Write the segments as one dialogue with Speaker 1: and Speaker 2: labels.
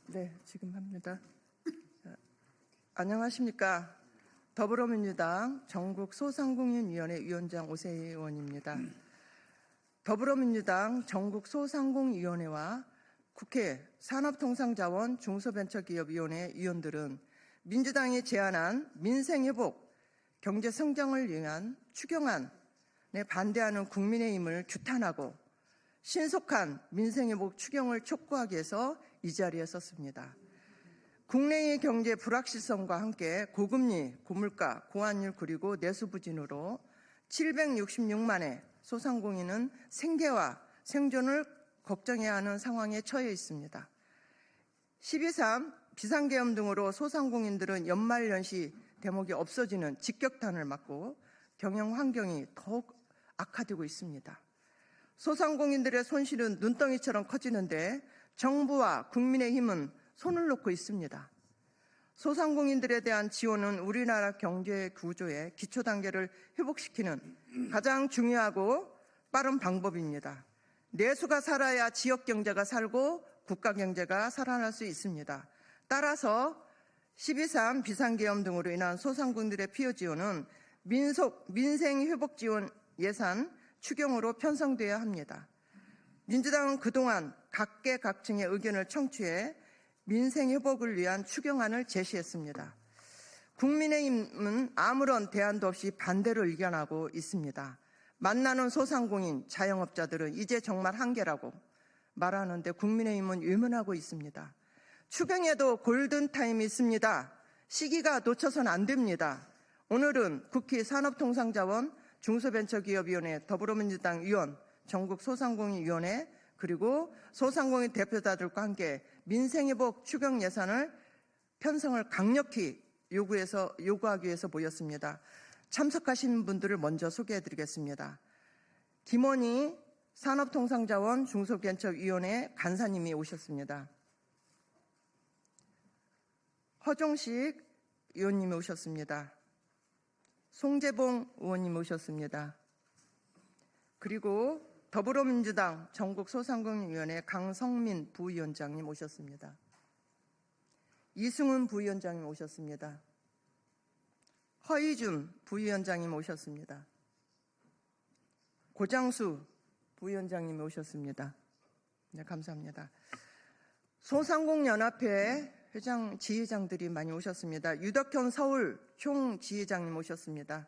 Speaker 1: 네, 지금 합니다. 안녕하십니까. 더불어민주당 전국소상공인위원회 위원장 오세희 의원입니다. 더불어민주당 전국소상공인위원회와 국회 산업통상자원 중소벤처기업위원회 위원들은 민주당이 제안한 민생회복, 경제성장을 위한 추경안에 반대하는 국민의힘을 규탄하고 신속한 민생회복 추경을 촉구하기 위해서 이 자리에 섰습니다. 국내의 경제 불확실성과 함께 고금리, 고물가, 고환율 그리고 내수 부진으로 766만의 소상공인은 생계와 생존을 걱정해야 하는 상황에 처해 있습니다. 12.3 비상계엄 등으로 소상공인들은 연말연시 대목이 없어지는 직격탄을 맞고 경영 환경이 더욱 악화되고 있습니다. 소상공인들의 손실은 눈덩이처럼 커지는데 정부와 국민의힘은 손을 놓고 있습니다. 소상공인들에 대한 지원은 우리나라 경제 구조의 기초 단계를 회복시키는 가장 중요하고 빠른 방법입니다. 내수가 살아야 지역 경제가 살고 국가 경제가 살아날 수 있습니다. 따라서 12.3 비상계엄 등으로 인한 소상공인들의 피해 지원은 민생회복지원 예산 추경으로 편성돼야 합니다. 민주당은 그동안 각계각층의 의견을 청취해 민생회복을 위한 추경안을 제시했습니다. 국민의힘은 아무런 대안도 없이 반대로 의견하고 있습니다. 만나는 소상공인, 자영업자들은 이제 정말 한계라고 말하는데 국민의힘은 외면하고 있습니다. 추경에도 골든타임이 있습니다. 시기가 놓쳐서는 안 됩니다. 오늘은 국회 산업통상자원 중소벤처기업위원회 더불어민주당 위원, 전국소상공인위원회 그리고 소상공인 대표자들과 함께 민생회복 추경 예산을 편성을 강력히 요구하기 위해서 모였습니다. 참석하신 분들을 먼저 소개해드리겠습니다. 김원희 산업통상자원 중소벤처위원회 간사님이 오셨습니다. 허종식 의원님이 오셨습니다. 송재봉 의원님 오셨습니다. 그리고 더불어민주당 전국소상공인위원회 강성민 부위원장님 오셨습니다. 이승훈 부위원장님 오셨습니다. 허이준 부위원장님 오셨습니다. 고장수 부위원장님 오셨습니다. 네, 감사합니다. 소상공연합회 회장, 지회장들이 많이 오셨습니다. 유덕현 서울 총지회장님 오셨습니다.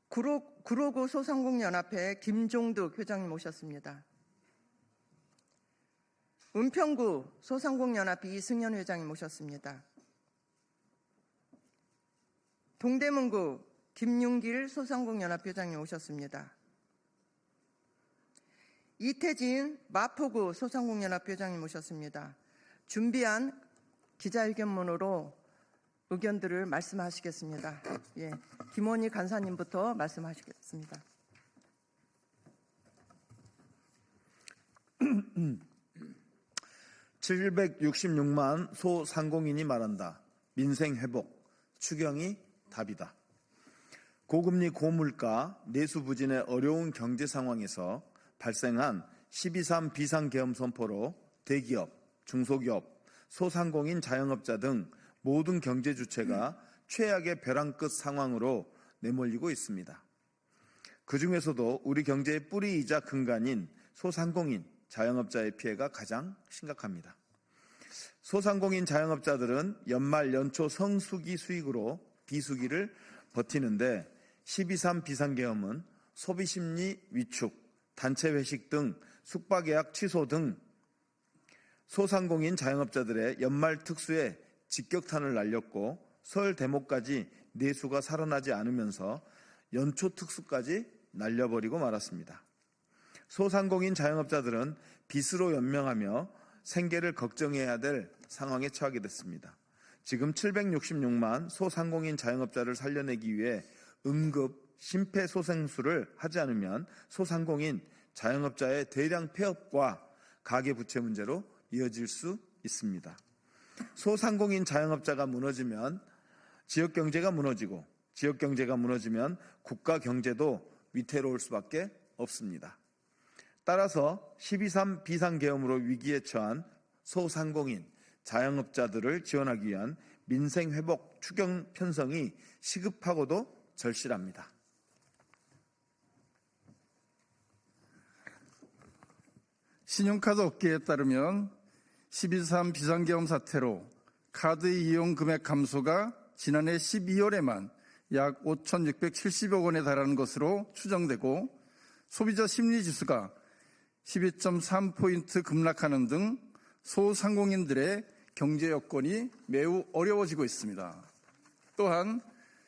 Speaker 1: 구로구 소상공연합회 김종득 회장님 오셨습니다. 은평구 소상공연합회 이승현 회장님 오셨습니다. 동대문구 김윤길 소상공연합회 회장님 오셨습니다. 이태진 마포구 소상공연합회 회장님 오셨습니다. 준비한 기자회견문으로 의견들을 말씀하시겠습니다. 예, 김원희 간사님부터 말씀하시겠습니다.
Speaker 2: (766만) 소상공인이 말한다. 민생회복, 추경이 답이다. 고금리 고물가, 내수 부진의 어려운 경제 상황에서 발생한 12.3 비상계엄 선포로 대기업, 중소기업, 소상공인 자영업자 등 모든 경제 주체가 최악의 벼랑 끝 상황으로 내몰리고 있습니다. 그중에서도 우리 경제의 뿌리이자 근간인 소상공인, 자영업자의 피해가 가장 심각합니다. 소상공인 자영업자들은 연말 연초 성수기 수익으로 비수기를 버티는데 12.3 비상계엄은 소비심리 위축, 단체 회식 등 숙박예약 취소 등 소상공인 자영업자들의 연말 특수에 직격탄을 날렸고 설 대목까지 내수가 살아나지 않으면서 연초 특수까지 날려버리고 말았습니다. 소상공인 자영업자들은 빚으로 연명하며 생계를 걱정해야 될 상황에 처하게 됐습니다. 지금 766만 소상공인 자영업자를 살려내기 위해 응급 심폐소생술을 하지 않으면 소상공인 자영업자의 대량 폐업과 가계부채 문제로 이어질 수 있습니다. 소상공인 자영업자가 무너지면 지역경제가 무너지고 지역경제가 무너지면 국가경제도 위태로울 수밖에 없습니다. 따라서 12.3 비상계엄으로 위기에 처한 소상공인, 자영업자들을 지원하기 위한 민생회복 추경 편성이 시급하고도 절실합니다.
Speaker 3: 신용카드 업계에 따르면 12.3 비상계엄 사태로 카드 이용 금액 감소가 지난해 12월에만 약 5,670억 원에 달하는 것으로 추정되고 소비자 심리지수가 12.3포인트 급락하는 등 소상공인들의 경제 여건이 매우 어려워지고 있습니다. 또한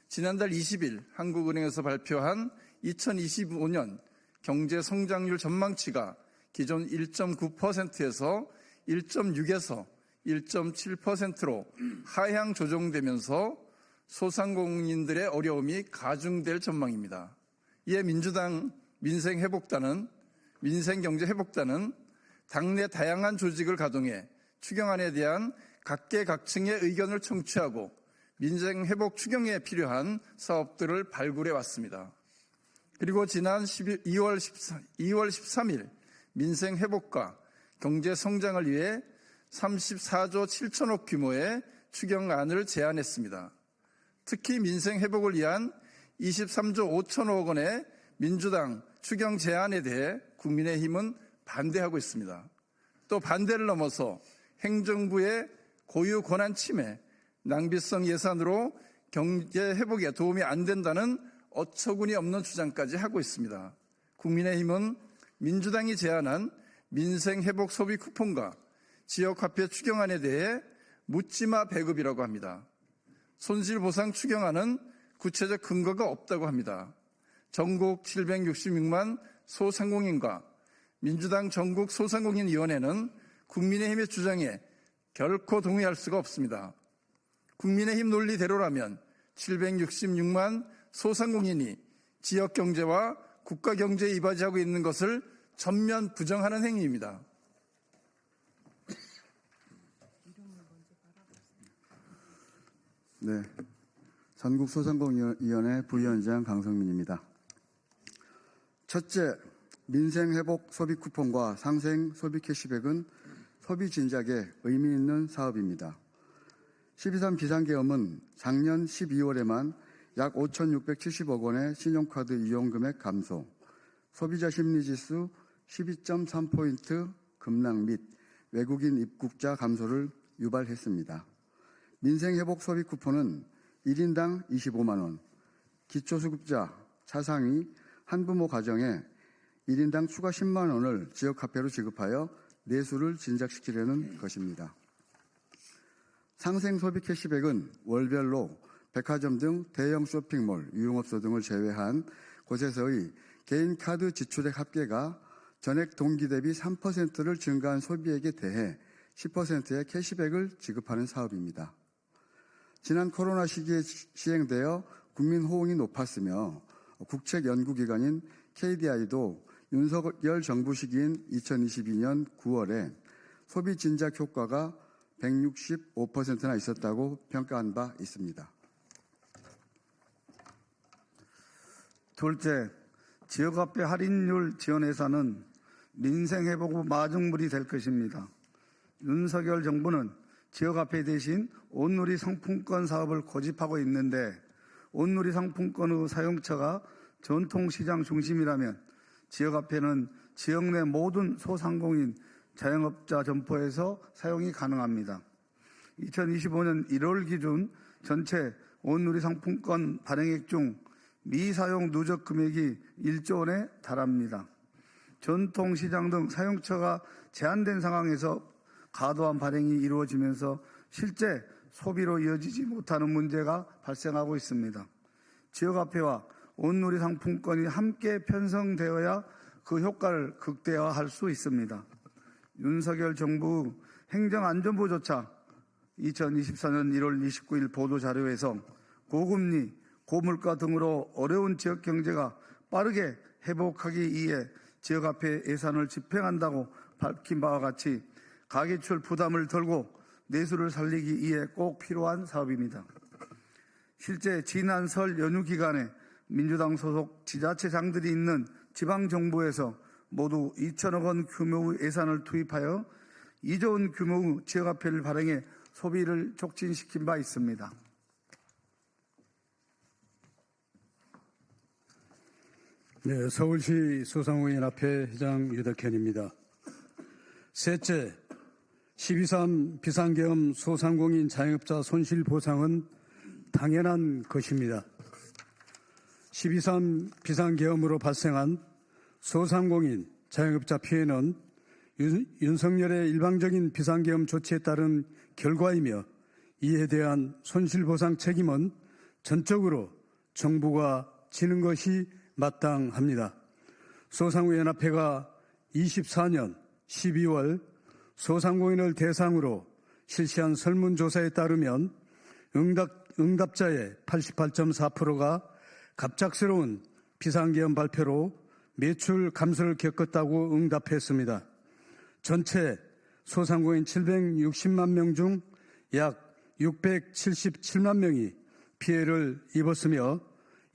Speaker 3: 지난달 20일 한국은행에서 발표한 2025년 경제 성장률 전망치가 기존 1.9%에서 1.6에서 1.7%로 하향 조정되면서 소상공인들의 어려움이 가중될 전망입니다. 이에 민주당 민생경제회복단은 당내 다양한 조직을 가동해 추경안에 대한 각계각층의 의견을 청취하고 민생회복 추경에 필요한 사업들을 발굴해 왔습니다. 그리고 지난 2월 13일 민생회복과 경제성장을 위해 34조 7천억 규모의 추경안을 제안했습니다. 특히 민생회복을 위한 23조 5천억 원의 민주당 추경 제안에 대해 국민의힘은 반대하고 있습니다. 또 반대를 넘어서 행정부의 고유 권한 침해, 낭비성 예산으로 경제 회복에 도움이 안 된다는 어처구니 없는 주장까지 하고 있습니다. 국민의힘은 민주당이 제안한 민생회복 소비 쿠폰과 지역화폐 추경안에 대해 묻지마 배급이라고 합니다. 손실보상 추경안은 구체적 근거가 없다고 합니다. 전국 766만 소상공인과 민주당 전국 소상공인위원회는 국민의힘의 주장에 결코 동의할 수가 없습니다. 국민의힘 논리대로라면 766만 소상공인이 지역경제와 국가경제에 이바지하고 있는 것을 전면 부정하는 행위입니다.
Speaker 4: 네, 전국소상공인위원회 부위원장 강성민입니다. 첫째, 민생회복 소비쿠폰과 상생 소비 캐시백은 소비 진작에 의미 있는 사업입니다. 12.3 비상계엄은 작년 12월에만 약 5,670억 원의 신용카드 이용금액 감소, 소비자 심리지수 12.3포인트 급락 및 외국인 입국자 감소를 유발했습니다. 민생회복 소비쿠폰은 1인당 25만 원, 기초수급자, 차상위, 한부모 가정에 1인당 추가 10만 원을 지역화폐로 지급하여 내수를 진작시키려는 것입니다. 상생소비 캐시백은 월별로 백화점 등 대형 쇼핑몰, 유흥업소 등을 제외한 곳에서의 개인 카드 지출액 합계가 전액 동기 대비 3%를 증가한 소비액에 대해 10%의 캐시백을 지급하는 사업입니다. 지난 코로나 시기에 시행되어 국민 호응이 높았으며 국책연구기관인 KDI도 윤석열 정부 시기인 2022년 9월에 소비 진작 효과가 165%나 있었다고 평가한 바 있습니다.
Speaker 5: 둘째, 지역화폐 할인율 지원 예산은 민생회복 후 마중물이 될 것입니다. 윤석열 정부는 지역화폐 대신 온누리 상품권 사업을 고집하고 있는데 온누리 상품권의 사용처가 전통시장 중심이라면 지역화폐는 지역 내 모든 소상공인, 자영업자 점포에서 사용이 가능합니다. 2025년 1월 기준 전체 온누리 상품권 발행액 중 미사용 누적 금액이 1조 원에 달합니다. 전통시장 등 사용처가 제한된 상황에서 과도한 발행이 이루어지면서 실제 소비로 이어지지 못하는 문제가 발생하고 있습니다. 지역화폐와 온누리 상품권이 함께 편성되어야 그 효과를 극대화할 수 있습니다. 윤석열 정부 행정안전부조차 2024년 1월 29일 보도자료에서 고금리, 고물가 등으로 어려운 지역 경제가 빠르게 회복하기 위해 지역화폐 예산을 집행한다고 밝힌 바와 같이 가계출 부담을 덜고 내수를 살리기 위해 꼭 필요한 사업입니다. 실제 지난 설 연휴 기간에 민주당 소속 지자체장들이 있는 지방정부에서 모두 2천억 원 규모의 예산을 투입하여 2조 원 규모의 지역화폐를 발행해 소비를 촉진시킨 바 있습니다.
Speaker 6: 네, 서울시 소상공인연합회 회장 유덕현입니다. 셋째, 12.3 비상계엄 소상공인 자영업자 손실보상은 당연한 것입니다. 12.3 비상계엄으로 발생한 소상공인 자영업자 피해는 윤석열의 일방적인 비상계엄 조치에 따른 결과이며 이에 대한 손실보상 책임은 전적으로 정부가 지는 것이 마땅합니다. 소상공인연합회가 24년 12월 소상공인을 대상으로 실시한 설문조사에 따르면 응답자의 88.4%가 갑작스러운 비상계엄 발표로 매출 감소를 겪었다고 응답했습니다. 전체 소상공인 760만 명 중 약 677만 명이 피해를 입었으며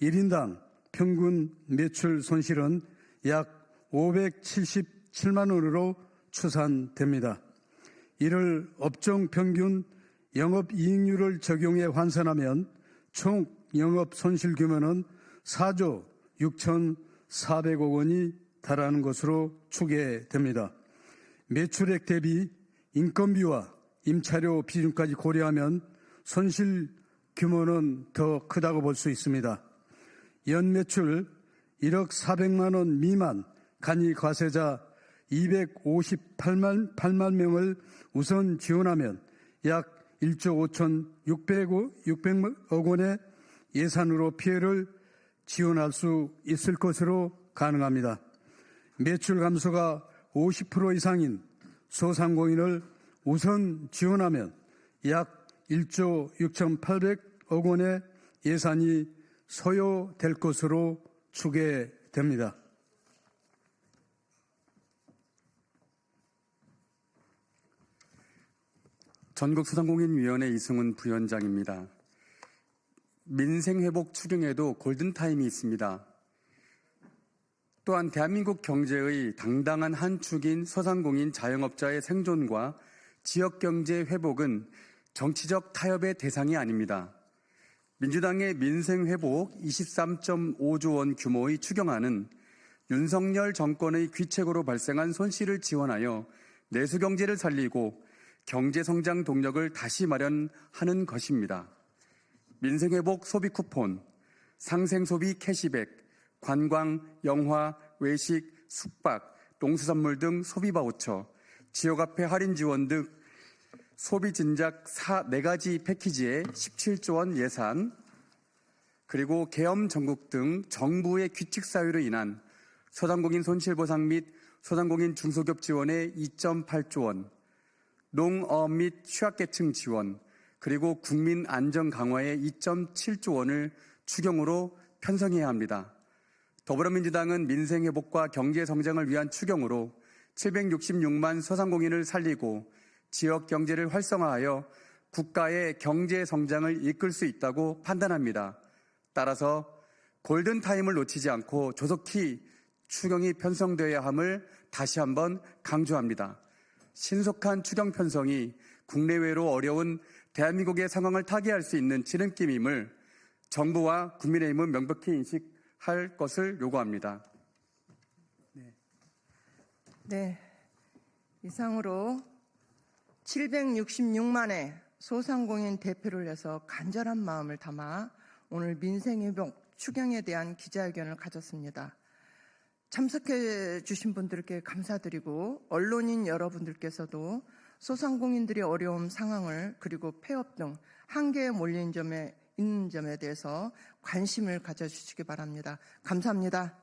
Speaker 6: 1인당 평균 매출 손실은 약 577만 원으로 추산됩니다. 이를 업종 평균 영업이익률을 적용해 환산하면 총 영업 손실 규모는 4조 6,400억 원이 달하는 것으로 추계됩니다. 매출액 대비 인건비와 임차료 비중까지 고려하면 손실 규모는 더 크다고 볼 수 있습니다. 연 매출 1억 400만 원 미만 간이 과세자 258만 명을 우선 지원하면 약 1조 5,600억 원의 예산으로 피해를 지원할 수 있을 것으로 가능합니다. 매출 감소가 50% 이상인 소상공인을 우선 지원하면 약 1조 6,800억 원의 예산이 소요될 것으로 추계됩니다.
Speaker 7: 전국소상공인위원회 이승훈 부위원장입니다. 민생회복 추경에도 골든타임이 있습니다. 또한 대한민국 경제의 당당한 한 축인 소상공인 자영업자의 생존과 지역경제 회복은 정치적 타협의 대상이 아닙니다. 민주당의 민생회복 23.5조 원 규모의 추경안은 윤석열 정권의 귀책으로 발생한 손실을 지원하여 내수경제를 살리고 경제성장 동력을 다시 마련하는 것입니다. 민생회복 소비쿠폰, 상생소비 캐시백, 관광, 영화, 외식, 숙박, 농수산물 등 소비바우처, 지역화폐 할인 지원 등 소비진작 4가지 패키지에 17조 원 예산, 그리고 계엄 전국 등 정부의 규칙 사유로 인한 소상공인 손실보상 및 소상공인 중소기업 지원에 2.8조 원, 농업 및 취약계층 지원, 그리고 국민 안전 강화에 2.7조 원을 추경으로 편성해야 합니다. 더불어민주당은 민생회복과 경제성장을 위한 추경으로 766만 소상공인을 살리고 지역 경제를 활성화하여 국가의 경제성장을 이끌 수 있다고 판단합니다. 따라서 골든타임을 놓치지 않고 조속히 추경이 편성되어야 함을 다시 한번 강조합니다. 신속한 추경 편성이 국내외로 어려운 대한민국의 상황을 타개할 수 있는 지름길임을 정부와 국민의힘은 명백히 인식할 것을 요구합니다.
Speaker 1: 네, 이상으로 766만의 소상공인 대표를 해서 간절한 마음을 담아 오늘 민생회복 추경에 대한 기자회견을 가졌습니다. 참석해 주신 분들께 감사드리고 언론인 여러분들께서도 소상공인들의 어려움 상황을 그리고 폐업 등 한계에 몰린 점에 있는 점에 대해서 관심을 가져주시기 바랍니다. 감사합니다.